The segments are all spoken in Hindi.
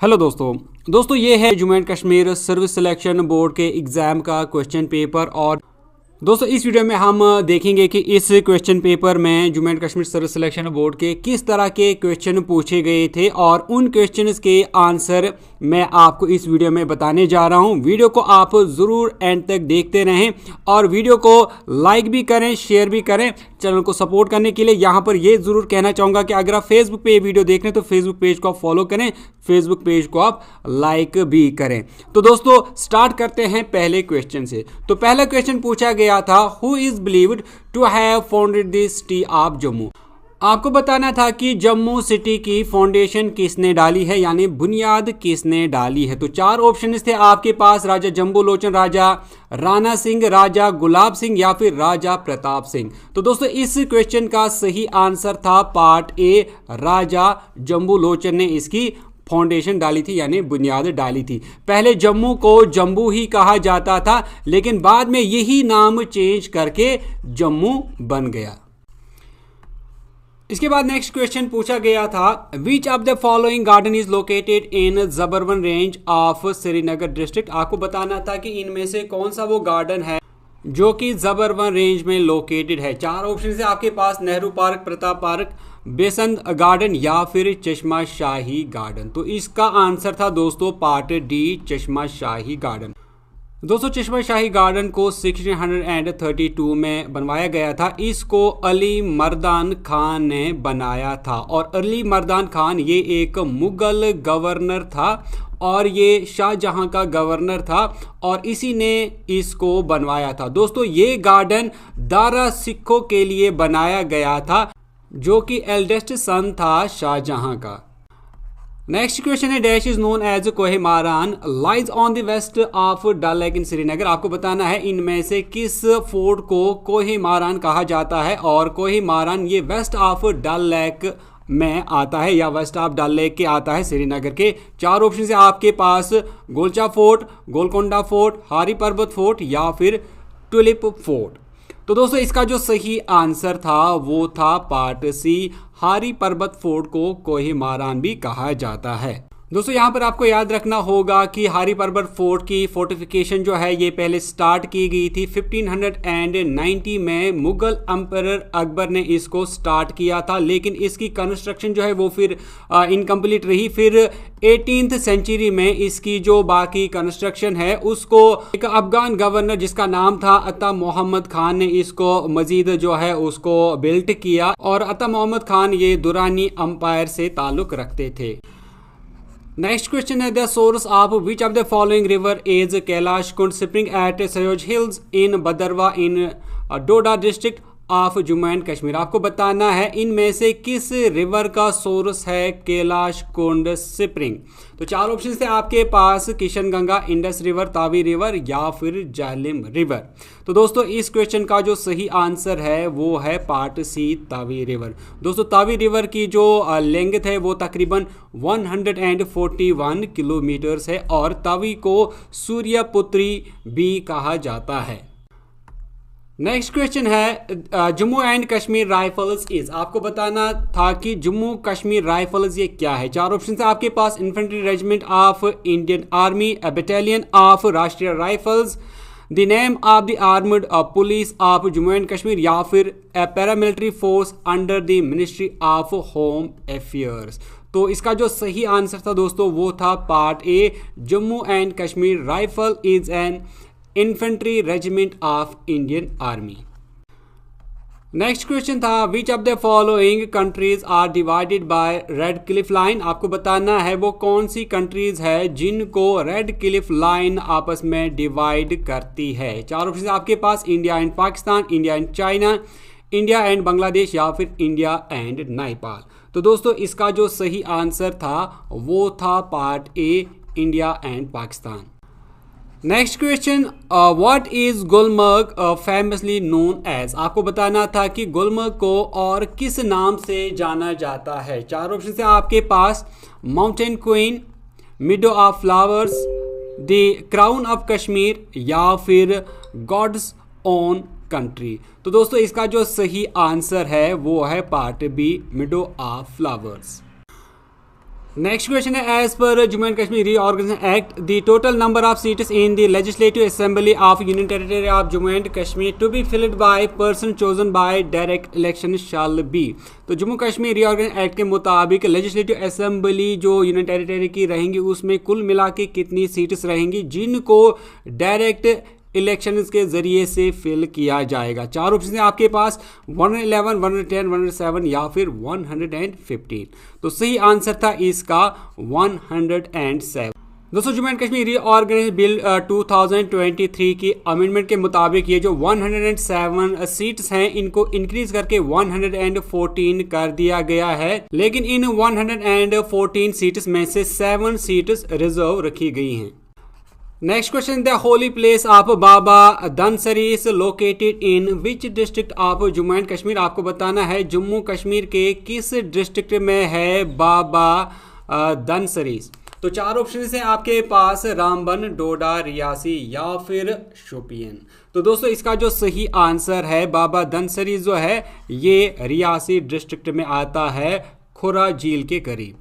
हेलो दोस्तों ये है Jammu and Kashmir service selection board के एग्ज़ाम का क्वेश्चन पेपर। और दोस्तों इस वीडियो में हम देखेंगे कि इस क्वेश्चन पेपर में Jammu and Kashmir service selection board के किस तरह के क्वेश्चन पूछे गए थे और उन क्वेश्चंस के आंसर मैं आपको इस वीडियो में बताने जा रहा हूं। वीडियो को आप ज़रूर एंड तक देखते रहें और वीडियो को लाइक भी करें, शेयर भी करें। चैनल को सपोर्ट करने के लिए यहाँ पर ये ज़रूर कहना चाहूँगा कि अगर आप फेसबुक पे ये वीडियो देख रहे हैं तो फेसबुक पेज को आप फॉलो करें, फेसबुक पेज को आप लाइक भी करें। तो दोस्तों स्टार्ट करते हैं पहले क्वेश्चन से। तो पहला क्वेश्चन पूछा गया था, who is believed to have founded the city of Jammu. आपको बताना था कि जम्मू सिटी की फाउंडेशन किसने डाली है, यानी बुनियाद किसने डाली है। तो चार ऑप्शन थे आपके पास, राजा जम्बू लोचन, राजा राणा सिंह, राजा गुलाब सिंह या फिर राजा प्रताप सिंह। तो दोस्तों इस क्वेश्चन का सही आंसर था पार्ट ए, राजा जम्बू लोचन ने इसकी फाउंडेशन डाली थी यानी बुनियाद डाली थी। पहले जम्मू को जम्बू ही कहा जाता था, लेकिन बाद में यही नाम चेंज करके जम्मू बन गया। इसके बाद नेक्स्ट क्वेश्चन पूछा गया था, which of the following garden is located in Zabarwan range of Srinagar district. आपको बताना था कि इनमें से कौन सा वो गार्डन है जो कि जबरवन रेंज में लोकेटेड है। चार ऑप्शन है आपके पास, नेहरू पार्क, प्रताप पार्क, बेसंत गार्डन या फिर चश्मा शाही गार्डन। तो इसका आंसर था दोस्तों पार्ट डी, चश्मा शाही गार्डन। दोस्तों चश्मा शाही गार्डन को 1632 में बनवाया गया था। इसको अली मर्दान खान ने बनाया था और अली मर्दान खान ये एक मुगल गवर्नर था और ये शाहजहां का गवर्नर था और इसी ने इसको बनवाया था। दोस्तों ये गार्डन दारा सिखों के लिए बनाया गया था जो कि एल्डेस्ट सन था शाहजहां का। नेक्स्ट क्वेश्चन है, dash is known as Kohimaran lies on the west of Dal lake in Srinagar. आपको बताना है इनमें से किस फोर्ट को कोहिमारान कहा जाता है और कोहिमारान ये वेस्ट ऑफ डल लेक में आता है या वेस्ट ऑफ डल लेक के आता है श्रीनगर के। चार ऑप्शन है आपके पास, गोलचा फोर्ट, गोलकोंडा फोर्ट, हारी पर्वत फोर्ट या फिर टुलिप फोर्ट। तो दोस्तों इसका जो सही आंसर था वो था पार्ट सी, हारी पर्वत फोर्ट को कोहिमारान भी कहा जाता है। दोस्तों यहाँ पर आपको याद रखना होगा कि हारी पर्वत फोर्ट की फोर्टिफिकेशन जो है ये पहले स्टार्ट की गई थी 1590 में। मुगल एम्परर अकबर ने इसको स्टार्ट किया था, लेकिन इसकी कंस्ट्रक्शन जो है वो फिर इनकम्प्लीट रही। फिर 18th सेंचुरी में इसकी जो बाकी कंस्ट्रक्शन है उसको एक अफगान गवर्नर जिसका नाम था अता मोहम्मद खान ने इसको मजीद जो है उसको बिल्ट किया और अता मोहम्मद खान ये दुरानी अंपायर से ताल्लुक रखते थे। नेक्स्ट क्वेश्चन है, the source of which of the following river is Kailash Kund spring at Sayoj hills in Bhadarwah in Doda district of Jammu and Kashmir. आपको बताना है इनमें से किस रिवर का सोर्स है कैलाश कुंड स्प्रिंग। तो चार ऑप्शन थे आपके पास, Kishan Ganga, Indus river, Tawi river या फिर झेलम रिवर। तो दोस्तों इस क्वेश्चन का जो सही आंसर है वो है पार्ट सी, तावी रिवर। दोस्तों तावी रिवर की जो लेंथ है वो तकरीबन 141 किलोमीटर्स है और तावी को सूर्यपुत्री भी कहा जाता है। नेक्स्ट क्वेश्चन है, Jammu and Kashmir rifles is. आपको बताना था कि जम्मू कश्मीर राइफल्स ये क्या है। चार ऑप्शन है आपके पास, infantry regiment of Indian army, a battalion of Rashtriya rifles, the name of the armed police of Jammu and Kashmir या फिर a paramilitary force under the ministry of home affairs. तो इसका जो सही आंसर था दोस्तों वो था part A, Jammu and Kashmir rifle is an infantry regiment of Indian army. Next question था, which of the following countries are divided by red Cliff line. आपको बताना है वो कौन सी कंट्रीज है जिनको रेड क्लिफ लाइन आपस में डिवाइड करती है। चार ऑप्शन आपके पास, India and Pakistan, India and China, India and Bangladesh या फिर इंडिया एंड नेपाल। तो दोस्तों इसका जो सही आंसर था वो था part A, India and Pakistan. Next question, what is Gulmarg famously known as. आपको बताना था कि गुलमर्ग को और किस नाम से जाना जाता है। चार ऑप्शन है आपके पास, mountain queen, meadow of flowers, the crown of Kashmir या फिर गॉड्स ओन कंट्री। तो दोस्तों इसका जो सही आंसर है वो है part B, meadow of flowers. Next question है, as per Jammu and Kashmir reorganisation act the total number of seats in the legislative assembly of union territory of Jammu and Kashmir to be filled by person chosen by direct election shall be. तो जम्मू कश्मीर रीऑर्गेनाइजेशन एक्ट के मुताबिक लेजिस्लेटिव असेंबली जो यूनियन टेरिटरी की रहेंगी उसमें कुल मिला के कितनी सीट्स रहेंगी जिनको डायरेक्ट इलेक्शंस के जरिए से फिल किया जाएगा। चार ऑप्शन है आपके पास, 111, 110, 107 या फिर 115। तो सही आंसर था इसका 107। दोस्तों Jammu and Kashmir reorganisation bill 2023 की अमेंडमेंट के मुताबिक ये जो 107 सीट्स हैं इनको इंक्रीज करके 114 कर दिया गया है, लेकिन इन 114 सीट्स में से 7 सीट्स रिजर्व रखी गई हैं। Next question, the holy place of Baba Dhansiri is located in which district of Jammu and Kashmir. आपको बताना है जम्मू कश्मीर के किस डिस्ट्रिक्ट में है बाबा धनसरी। तो चार ऑप्शन है आपके पास, रामबन, डोडा, रियासी या फिर शोपियन। तो दोस्तों इसका जो सही आंसर है बाबा धनसरी जो है ये रियासी डिस्ट्रिक्ट में आता है, खुरा झील के करीब।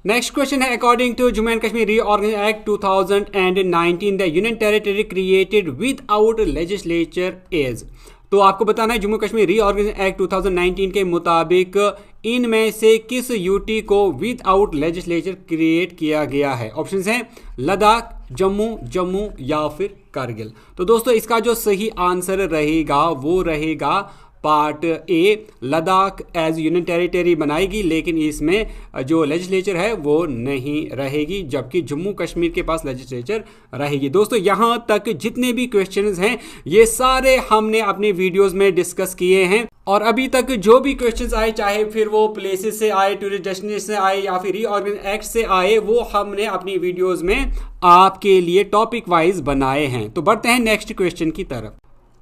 नेक्स्ट क्वेश्चन है, according to Jammu and Kashmir reorganisation act 2019 the union territory created without legislature is. तो आपको बताना है जम्मू कश्मीर रीऑर्गेनाइजेशन एक्ट 2019 के मुताबिक इनमें से किस यूटी को विदाउट लेजिस्लेचर क्रिएट किया गया है। ऑप्शंस हैं लद्दाख, जम्मू या फिर कारगिल। तो दोस्तों इसका जो सही आंसर रहेगा वो रहेगा part A, Ladakh as union territory बनाएगी लेकिन इसमें जो लेजिस्लेचर है वो नहीं रहेगी, जबकि जम्मू कश्मीर के पास लेजिस्लेचर रहेगी। दोस्तों यहाँ तक जितने भी क्वेश्चंस हैं ये सारे हमने अपने वीडियोस में डिस्कस किए हैं, और अभी तक जो भी क्वेश्चंस आए चाहे फिर वो प्लेसेस से आए, टूरिस्ट डेस्टिनेशन से आए या फिर रीऑर्गेनाइजेशन एक्ट से आए, वो हमने अपनी वीडियोस में आपके लिए टॉपिक वाइज बनाए हैं। तो बढ़ते हैं नेक्स्ट क्वेश्चन की तरफ।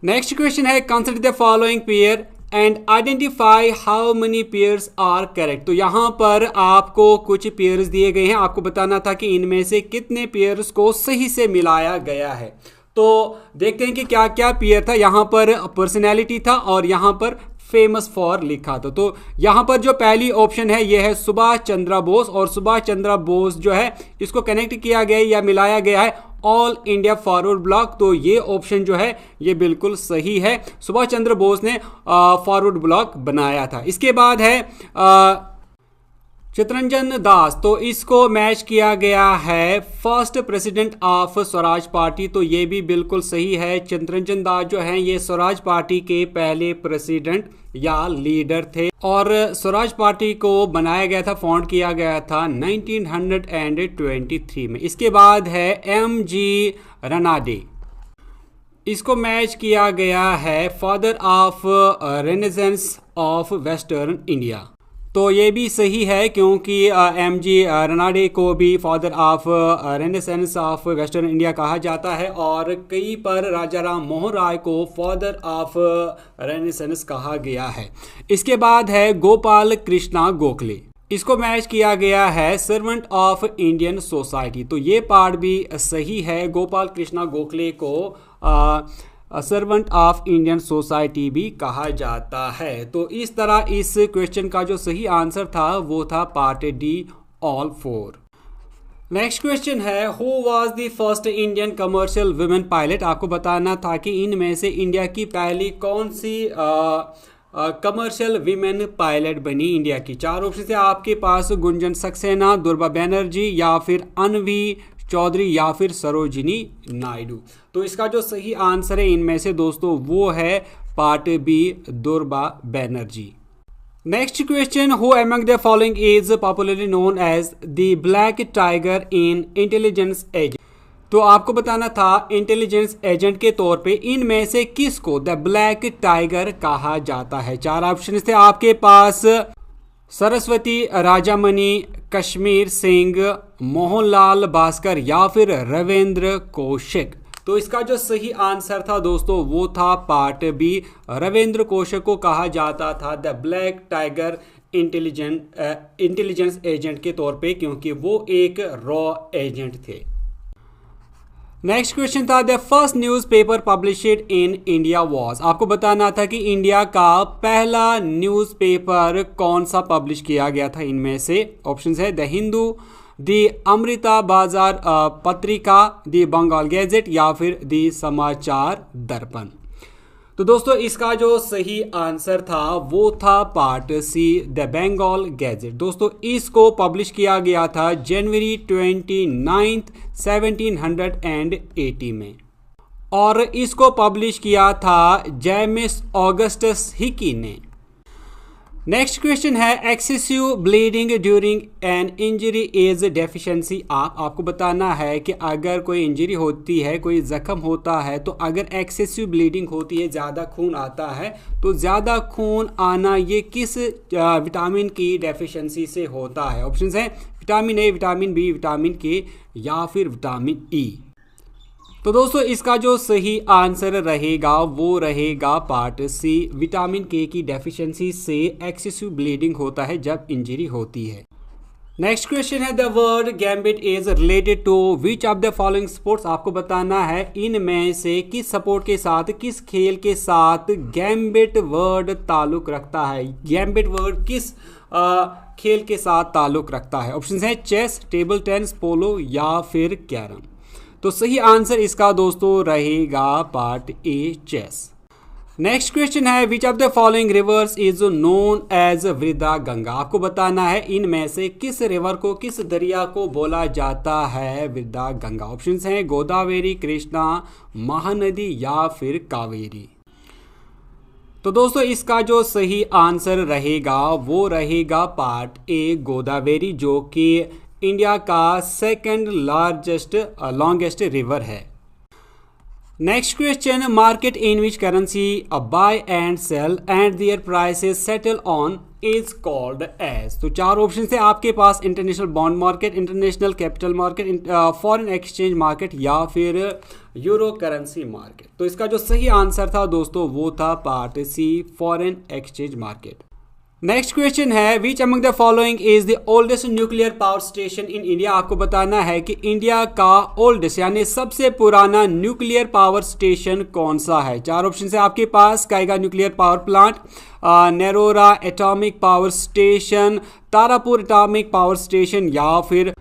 नेक्स्ट क्वेश्चन है, consider the following pair and identify how many pairs are correct. तो यहाँ पर आपको कुछ पेयर्स दिए गए हैं, आपको बताना था कि इनमें से कितने पेयर्स को सही से मिलाया गया है। तो देखते हैं कि क्या क्या पेयर था। यहाँ पर पर्सनैलिटी था और यहाँ पर फेमस फॉर लिखा था। तो यहाँ पर जो पहली ऑप्शन है ये है सुभाष चंद्र बोस, और सुभाष चंद्र बोस जो है इसको कनेक्ट किया गया या मिलाया गया है ऑल इंडिया फॉरवर्ड ब्लॉक। तो ये ऑप्शन जो है ये बिल्कुल सही है, सुभाष चंद्र बोस ने फॉरवर्ड ब्लॉक बनाया था। इसके बाद है चितरंजन दास, तो इसको मैच किया गया है first president of Swaraj party. तो ये भी बिल्कुल सही है, चितरंजन दास जो हैं ये स्वराज पार्टी के पहले प्रेसिडेंट या लीडर थे, और स्वराज पार्टी को बनाया गया था, फाउंड किया गया था 1923 में। इसके बाद है MG रनाडे, इसको मैच किया गया है father of renaissance of western India. तो ये भी सही है क्योंकि MG रनाडे को भी father of renaissance of western India कहा जाता है, और कई पर राजा राम मोहन राय को फादर ऑफ रेनेसेंस कहा गया है। इसके बाद है गोपाल कृष्णा गोखले, इसको मैच किया गया है सर्वेंट ऑफ इंडियन सोसाइटी। तो ये पार्ट भी सही है, गोपाल कृष्णा गोखले को सर्वेंट ऑफ इंडियन सोसाइटी भी कहा जाता है। तो इस तरह इस क्वेश्चन का जो सही आंसर था वो था part D, all 4। Next question है, who was the first Indian commercial women pilot. आपको बताना था कि इनमें से इंडिया की पहली कौन सी कमर्शियल वीमेन पायलट बनी इंडिया की। चार ऑप्शन थे आपके पास, गुंजन सक्सेना, दुर्गा बनर्जी या फिर अनवी चौधरी या फिर सरोजिनी नायडू। तो इसका जो सही आंसर है इनमें से दोस्तों वो है part B, Durga Banerjee. Next question, who among the following is popularly known as the black tiger in intelligence agent. तो आपको बताना था इंटेलिजेंस एजेंट के तौर पे इनमें से किसको द ब्लैक टाइगर कहा जाता है। चार ऑप्शन थे आपके पास, सरस्वती राजामणि, कश्मीर सिंह, मोहनलाल भास्कर या फिर रविंद्र कौशिक। तो इसका जो सही आंसर था दोस्तों वो था पार्ट बी, रविंद्र कौशिक को कहा जाता था the black tiger intelligence agent के तौर पे, क्योंकि वो एक रॉ एजेंट थे। नेक्स्ट क्वेश्चन था the first newspaper published in India was. आपको बताना था कि इंडिया का पहला न्यूज़पेपर कौन सा पब्लिश किया गया था। इनमें से ऑप्शंस है द हिंदू, द अमृता बाजार पत्रिका, द बंगाल गैजेट या फिर द समाचार दर्पण। तो दोस्तों इसका जो सही आंसर था वो था part C the Bengal gazette. दोस्तों इसको पब्लिश किया गया था जनवरी 29, 1780 में और इसको पब्लिश किया था जेम्स ऑगस्टस हिकी ने। नेक्स्ट क्वेश्चन है excessive bleeding during an injury is deficiency. आपको बताना है कि अगर कोई इंजरी होती है, कोई जख्म होता है, तो अगर एक्सेसिव ब्लीडिंग होती है, ज़्यादा खून आता है, तो ज़्यादा खून आना ये किस विटामिन की डेफिशिएंसी से होता है। ऑप्शंस हैं vitamin A, vitamin B, vitamin K या फिर विटामिन ई। तो दोस्तों इसका जो सही आंसर रहेगा वो रहेगा पार्ट सी विटामिन के की डेफिशिएंसी से एक्सेसिव ब्लीडिंग होता है जब इंजरी होती है। नेक्स्ट क्वेश्चन है the word gambit is related to which of the following sports. आपको बताना है इनमें से किस स्पोर्ट के साथ, किस खेल के साथ गैम्बिट वर्ड ताल्लुक रखता है। गैम्बिट वर्ड किस खेल के साथ ताल्लुक रखता है। ऑप्शन है चेस, टेबल टेनिस, पोलो या फिर कैरम। तो सही आंसर इसका दोस्तों रहेगा part A chess. Next question है which of the following rivers is known as Vriddha Ganga. आपको बताना है इनमें से किस रिवर को, किस दरिया को बोला जाता है वृद्धा गंगा। ऑप्शंस हैं गोदावरी, कृष्णा, महानदी या फिर कावेरी। तो दोस्तों इसका जो सही आंसर रहेगा वो रहेगा पार्ट ए गोदावरी, जो कि इंडिया का सेकंड लार्जेस्ट लॉन्गेस्ट रिवर है। Next question market in which currency buy and sell and their prices settle on is called as. तो चार ऑप्शन है आपके पास international bond market, international capital market, foreign exchange market या फिर यूरो करेंसी मार्केट। तो इसका जो सही आंसर था दोस्तों वो था part C foreign exchange market. Next question है which among the following is the oldest nuclear power station in India. आपको बताना है कि इंडिया का ओल्डेस्ट यानी सबसे पुराना न्यूक्लियर पावर स्टेशन कौन सा है। चार ऑप्शन है आपके पास Kaiga nuclear power plant, Narora atomic power station, Tarapur atomic power station या फिर।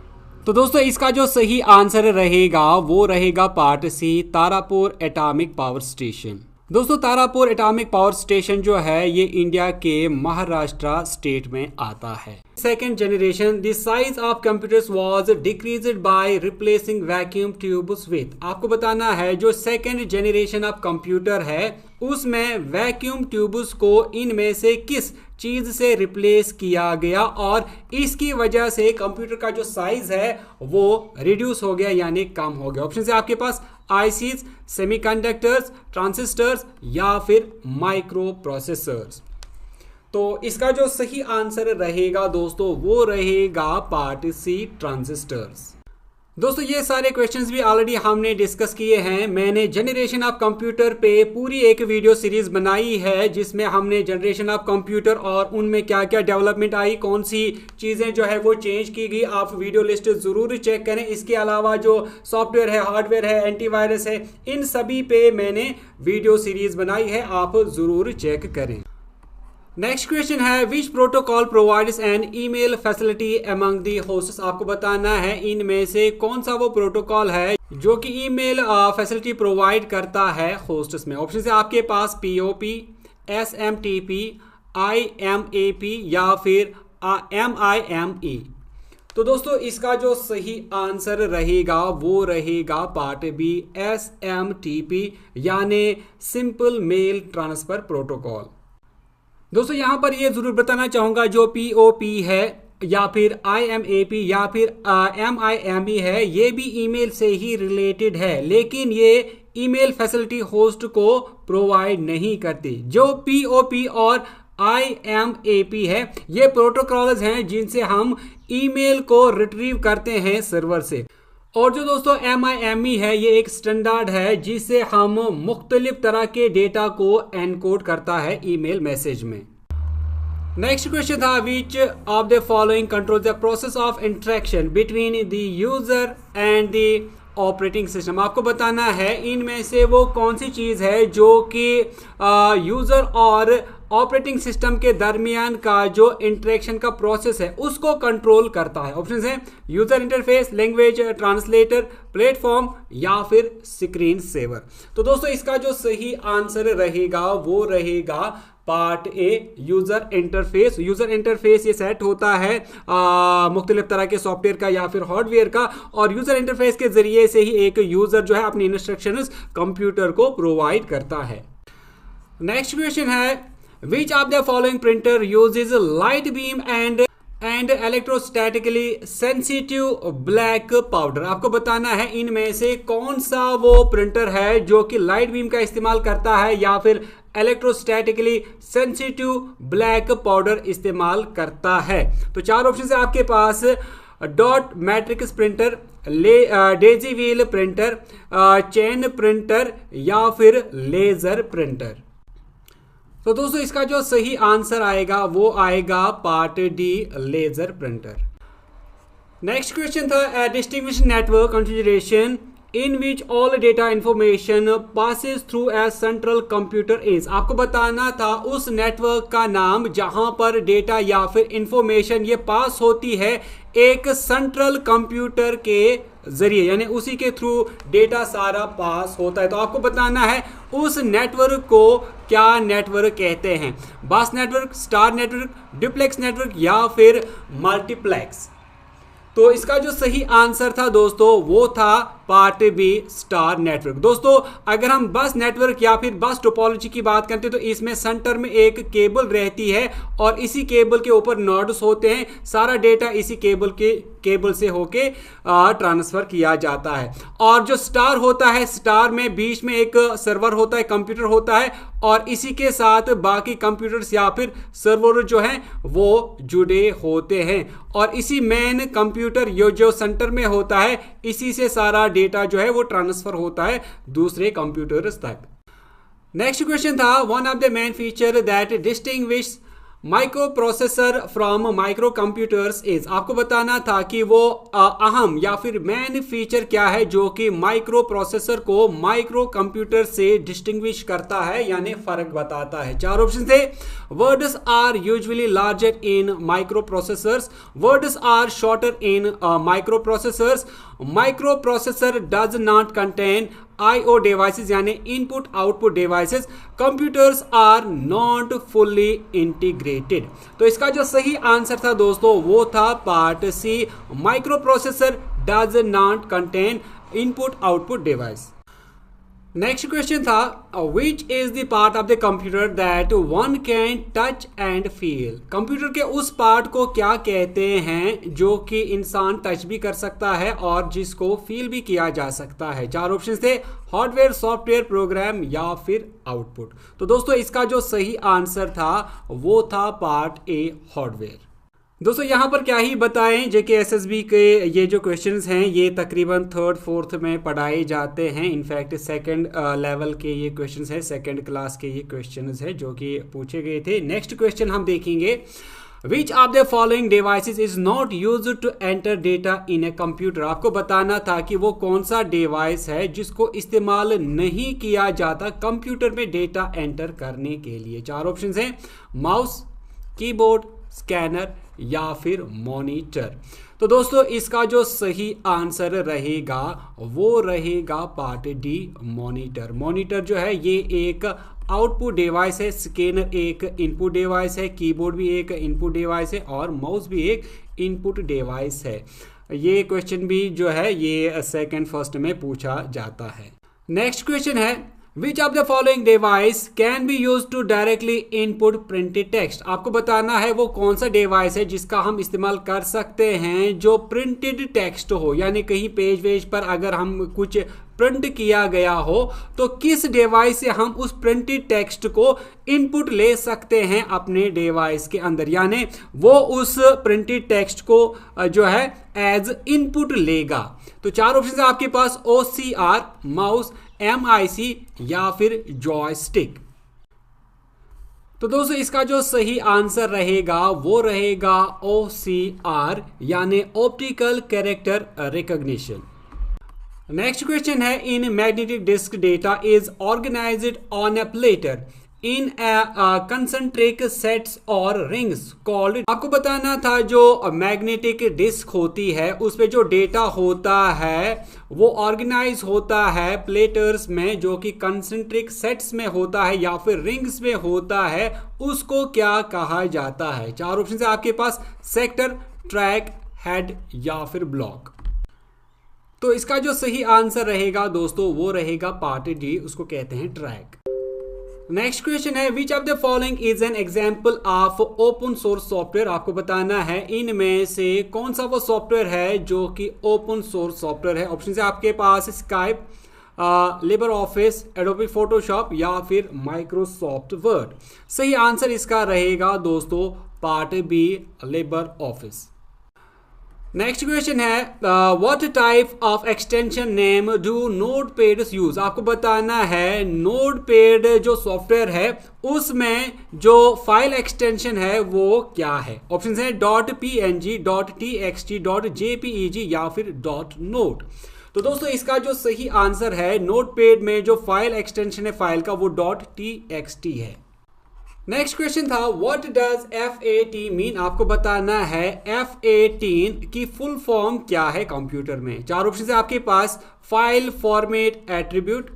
तो दोस्तों इसका जो सही आंसर रहेगा वो रहेगा part C Tarapur atomic power station. दोस्तों तारापुर एटॉमिक पावर स्टेशन जो है ये इंडिया के महाराष्ट्र स्टेट में आता है। Second generation the size of computers was decreased by replacing vacuum tubes with. आपको बताना है जो सेकेंड जनरेशन ऑफ कंप्यूटर है उसमें वैक्यूम ट्यूब्स को इनमें से किस चीज से रिप्लेस किया गया और इसकी वजह से कंप्यूटर का जो साइज है वो रिड्यूस हो गया यानी कम हो गया। ऑप्शन है आपके पास आईसीज, सेमीकंडक्टर्स, ट्रांजिस्टर्स या फिर माइक्रो प्रोसेसर्स। तो इसका जो सही आंसर रहेगा दोस्तों वो रहेगा पार्ट सी ट्रांजिस्टर्स। दोस्तों ये सारे क्वेश्चंस भी ऑलरेडी हमने डिस्कस किए हैं। मैंने जनरेशन ऑफ कंप्यूटर पे पूरी एक वीडियो सीरीज बनाई है जिसमें हमने जनरेशन ऑफ कंप्यूटर और उनमें क्या क्या डेवलपमेंट आई, कौन सी चीज़ें जो है वो चेंज की गई। आप वीडियो लिस्ट ज़रूर चेक करें। इसके अलावा जो सॉफ्टवेयर है, हार्डवेयर है, एंटीवायरस है, इन सभी पे मैंने वीडियो सीरीज बनाई है, आप ज़रूर चेक करें। नेक्स्ट क्वेश्चन है विच protocol provides N email facility among the hosts. आपको बताना है इनमें से कौन सा वो प्रोटोकॉल है जो कि ईमेल फैसिलिटी प्रोवाइड करता है होस्ट्स में। ऑप्शन है आपके पास पीओपी, एसएमटीपी, आईएमएपी या फिर एमआईएमई। तो दोस्तों इसका जो सही आंसर रहेगा वो रहेगा पार्ट बी एसएमटीपी यानी सिंपल मेल ट्रांसफर प्रोटोकॉल। दोस्तों यहाँ पर ये जरूर बताना चाहूँगा जो पीओपी है या फिर आईएमएपी या फिर एमआईएमई है ये भी ईमेल से ही रिलेटेड है, लेकिन ये ईमेल फैसिलिटी होस्ट को प्रोवाइड नहीं करती। जो पीओपी और आईएमएपी है ये प्रोटोकॉल्स हैं जिनसे हम ईमेल को रिट्रीव करते हैं सर्वर से। और जो दोस्तों एमआईएमई है ये एक स्टैंडर्ड है जिससे हम मुख्तलिफ तरह के डेटा को एनकोड करता है ईमेल मैसेज में। नेक्स्ट क्वेश्चन था which of the following control the process of interaction between the user and the operating system. आपको बताना है इनमें से वो कौन सी चीज़ है जो कि यूज़र और ऑपरेटिंग सिस्टम के दरमियान का जो इंटरेक्शन का प्रोसेस है उसको कंट्रोल करता है। ऑप्शंस हैं user interface, language translator, platform या फिर स्क्रीन सेवर। तो दोस्तों इसका जो सही आंसर रहेगा वो रहेगा पार्ट ए, यूजर इंटरफेस। यूजर इंटरफेस ये सेट होता है मुख्तलिफ तरह के सॉफ्टवेयर का या फिर हार्डवेयर का, और यूजर इंटरफेस के जरिए से ही एक यूजर जो है अपनी इंस्ट्रक्शंस कंप्यूटर को प्रोवाइड करता है। नेक्स्ट क्वेश्चन है Which of the following printer uses light beam and electrostatically sensitive black powder? आपको बताना है इनमें से कौन सा वो प्रिंटर है जो कि लाइट बीम का इस्तेमाल करता है या फिर इलेक्ट्रोस्टैटिकली सेंसिटिव ब्लैक पाउडर इस्तेमाल करता है। तो चार ऑप्शन है आपके पास, dot matrix printer, daisy wheel printer, chain printer या फिर लेजर प्रिंटर। तो दोस्तों इसका जो सही आंसर आएगा वो आएगा part D, laser printer. Next question था distinguish network configuration in which all data information passes through a central computer is. आपको बताना था उस नेटवर्क का नाम जहां पर डेटा या फिर इंफॉर्मेशन ये पास होती है एक सेंट्रल कंप्यूटर के जरिए, यानी उसी के थ्रू डेटा सारा पास होता है। तो आपको बताना है उस नेटवर्क को क्या नेटवर्क कहते हैं, बस network, star network, duplex network या फिर मल्टीप्लेक्स। तो इसका जो सही आंसर था दोस्तों वो था पार्ट बी, स्टार नेटवर्क। दोस्तों अगर हम बस नेटवर्क या फिर बस टोपोलॉजी की बात करते हैं तो इसमें सेंटर में एक केबल रहती है और इसी केबल के ऊपर नोड्स होते हैं, सारा डेटा इसी केबल से होके ट्रांसफर किया जाता है। और जो स्टार होता है, स्टार में बीच में एक सर्वर होता है, कंप्यूटर होता है और इसी के साथ बाकी कंप्यूटर्स या फिर सर्वर जो हैं वो जुड़े होते हैं और इसी मेन कंप्यूटर जो सेंटर में होता है इसी से सारा डेटा जो है वो ट्रांसफर होता है दूसरे कंप्यूटर्स तक। नेक्स्ट क्वेश्चन था one of the main feature that distinguish micro processor from micro computers is. आपको बताना था कि वो अहम या फिर मेन फीचर क्या है जो कि माइक्रो प्रोसेसर को माइक्रो कंप्यूटर से डिस्टिंग्विश करता है, यानी फर्क बताता है। चार ऑप्शन थे, words are usually larger in micro processors, words are shorter in micro processors, micro processor does not contain IO devices यानी input output devices, computers are not fully integrated. तो इसका जो सही आंसर था दोस्तों वो था part C, micro processor does not contain input output device. Next question था which is the part of the computer that one can touch and feel. Computer के उस पार्ट को क्या कहते हैं जो कि इंसान टच भी कर सकता है और जिसको फील भी किया जा सकता है। चार ऑप्शन थे, हार्डवेयर, सॉफ्टवेयर, प्रोग्राम या फिर आउटपुट। तो दोस्तों इसका जो सही आंसर था वो था पार्ट ए, हार्डवेयर। दोस्तों यहाँ पर क्या ही बताएं, JKSSB के ये जो क्वेश्चंस हैं ये तकरीबन थर्ड फोर्थ में पढ़ाए जाते हैं। इनफैक्ट सेकंड लेवल के ये क्वेश्चंस हैं, सेकंड क्लास के ये क्वेश्चंस हैं जो कि पूछे गए थे। नेक्स्ट क्वेश्चन हम देखेंगे, which of the following devices is not used to enter data in a computer. आपको बताना था कि वो कौन सा डिवाइस है जिसको इस्तेमाल नहीं किया जाता कंप्यूटर में डेटा एंटर करने के लिए। चार ऑप्शन हैं, माउस, कीबोर्ड, स्कैनर या फिर मॉनिटर। तो दोस्तों इसका जो सही आंसर रहेगा वो रहेगा पार्ट डी, मॉनिटर। मॉनिटर जो है ये एक आउटपुट डिवाइस है, स्कैनर एक इनपुट डिवाइस है, कीबोर्ड भी एक इनपुट डिवाइस है और माउस भी एक इनपुट डिवाइस है। ये क्वेश्चन भी जो है ये सेकंड फर्स्ट में पूछा जाता है। नेक्स्ट क्वेश्चन है, Which of the following device can be used to directly input printed text? आपको बताना है वो कौन सा डिवाइस है जिसका हम इस्तेमाल कर सकते हैं जो प्रिंटेड टेक्स्ट हो, यानी कहीं पेज वेज पर अगर हम कुछ प्रिंट किया गया हो तो किस डिवाइस से हम उस प्रिंटेड टेक्स्ट को इनपुट ले सकते हैं अपने डिवाइस के अंदर, यानी वो उस प्रिंटेड टेक्स्ट को जो है एज इनपुट लेगा। तो चार ऑप्शन है आपके पास, OCR, माउस, MIC या फिर जॉयस्टिक। तो दोस्तों इसका जो सही आंसर रहेगा वो रहेगा OCR यानी optical character recognition. Next question है, in magnetic disk data is organised on a platter in concentric sets or rings called. आपको बताना था जो मैग्नेटिक डिस्क होती है उस पे जो डेटा होता है वो ऑर्गेनाइज होता है प्लेटर्स में, जो कि कंसेंट्रिक सेट्स में होता है या फिर रिंग्स में होता है, उसको क्या कहा जाता है? चार ऑप्शन है आपके पास, सेक्टर, ट्रैक, हेड या फिर ब्लॉक। तो इसका जो सही आंसर रहेगा दोस्तों वो रहेगा पार्ट डी, उसको कहते हैं ट्रैक। नेक्स्ट क्वेश्चन है, which of the following is an example of open source software. आपको बताना है इनमें से कौन सा वो सॉफ्टवेयर है जो कि ओपन सोर्स सॉफ्टवेयर है। ऑप्शन है आपके पास Skype, Libre Office, Adobe Photoshop या फिर माइक्रोसॉफ्ट वर्ड। सही आंसर इसका रहेगा दोस्तों part B, Libre Office. Next question है, what type of extension name do Notepad use. आपको बताना है नोटपैड जो सॉफ्टवेयर है उसमें जो फाइल एक्सटेंशन है वो क्या है। ऑप्शन है .png, .txt, .jpeg या फिर .note। तो दोस्तों इसका जो सही आंसर है, नोटपैड में जो फाइल एक्सटेंशन है फाइल का वो .txt है। नेक्स्ट क्वेश्चन था, व्हाट डज FAT मीन। आपको बताना है F18 की फुल फॉर्म क्या है कंप्यूटर में। चार ऑप्शन है आपके पास, file format attribute,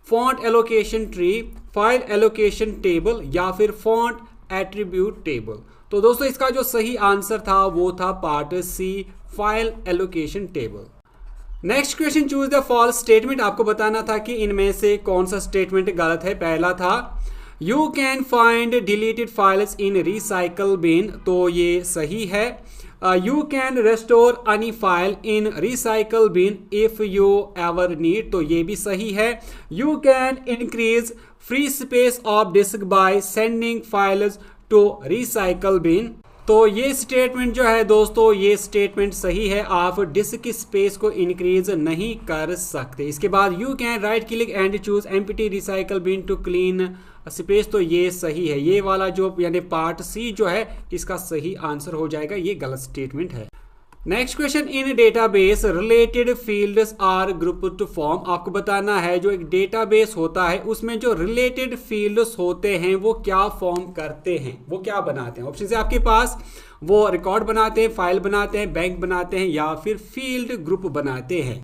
font allocation tree, file allocation table या फिर फॉन्ट एट्रीब्यूट टेबल। तो दोस्तों इसका जो सही आंसर था वो था part C, file allocation table. Next question, choose the false statement. आपको बताना था कि इनमें से कौन सा स्टेटमेंट गलत है। पहला था, you can find deleted files in recycle bin, तो ये सही है। You can restore any file in recycle bin if you ever need, तो ये भी सही है। You can increase free space of disk by sending files to recycle bin, तो ये स्टेटमेंट जो है दोस्तों ये स्टेटमेंट सही है। आप डिस्क की स्पेस को इंक्रीज नहीं कर सकते। इसके बाद you can right click and choose empty recycle bin to clean space, तो ये सही है। ये वाला जो यानी पार्ट सी जो है इसका सही आंसर हो जाएगा, ये गलत स्टेटमेंट है। Next question, in database related fields are grouped to form. आपको बताना है जो एक डेटाबेस होता है उसमें जो रिलेटेड फील्ड्स होते हैं वो क्या फॉर्म करते हैं, वो क्या बनाते हैं। ऑप्शन है आपके पास, वो रिकॉर्ड बनाते हैं, फाइल बनाते हैं, बैंक बनाते हैं या फिर फील्ड ग्रुप बनाते हैं।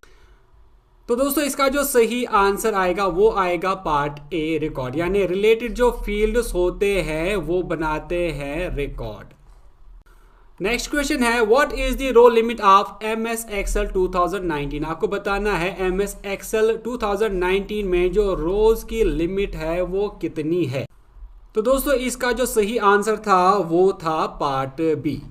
तो दोस्तों इसका जो सही आंसर आएगा वो आएगा पार्ट ए, रिकॉर्ड, यानी रिलेटेड जो फील्ड्स होते हैं वो बनाते हैं रिकॉर्ड। नेक्स्ट क्वेश्चन है, what is the row limit of MS Excel 2019। आपको बताना है MS Excel 2019 में जो रोज की लिमिट है वो कितनी है। तो दोस्तों इसका जो सही आंसर था वो था पार्ट बी,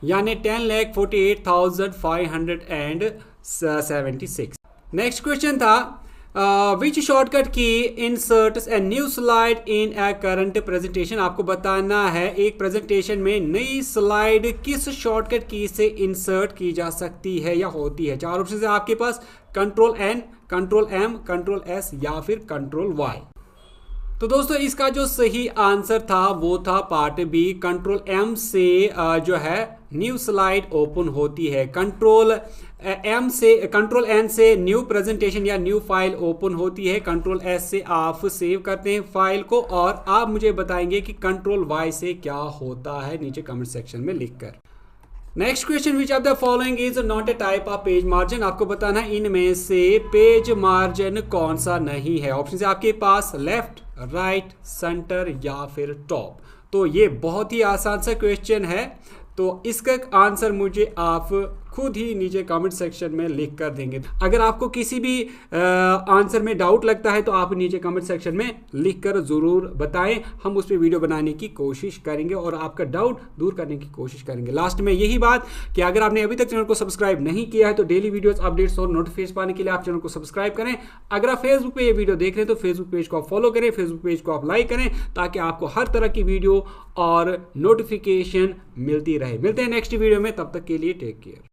यानी 10,48,576। नेक्स्ट क्वेश्चन था, विच शॉर्टकट की inserts a new slide in A current presentation. आपको बताना है एक प्रेजेंटेशन में नई स्लाइड किस शॉर्टकट की से इंसर्ट की जा सकती है या होती है। चार ऑप्शन है आपके पास, Ctrl+N, Ctrl+M, Ctrl+S या फिर Ctrl+Y। तो दोस्तों इसका जो सही आंसर था वो था पार्ट बी, Ctrl+M से जो है न्यू स्लाइड ओपन होती है, Ctrl+N से न्यू प्रेजेंटेशन या न्यू फाइल ओपन होती है, Ctrl+S से आप सेव करते हैं फाइल को, और आप मुझे बताएंगे कि Ctrl+Y से क्या होता है नीचे कमेंट सेक्शन में लिखकर। Next question, which of the following is not a type of page margin. आपको बताना है इनमें से पेज मार्जिन कौन सा नहीं है। ऑप्शन है आपके पास, लेफ्ट, राइट, सेंटर या फिर टॉप। तो ये बहुत ही आसान सा क्वेश्चन है, तो इसका आंसर मुझे आप खुद ही नीचे कमेंट सेक्शन में लिख कर देंगे। अगर आपको किसी भी आंसर में डाउट लगता है तो आप नीचे कमेंट सेक्शन में लिख कर ज़रूर बताएं, हम उस पर वीडियो बनाने की कोशिश करेंगे और आपका डाउट दूर करने की कोशिश करेंगे। लास्ट में यही बात कि अगर आपने अभी तक चैनल को सब्सक्राइब नहीं किया है तो डेली वीडियोस, अपडेट्स और नोटिफिकेशन पाने के लिए आप चैनल को सब्सक्राइब करें। अगर आप फेसबुक पे ये वीडियो देख रहे हैं तो फेसबुक पेज को आप फॉलो करें, फेसबुक पेज को आप लाइक करें, ताकि आपको हर तरह की वीडियो और नोटिफिकेशन मिलती रहे। मिलते हैं नेक्स्ट वीडियो में, तब तक के लिए टेक केयर।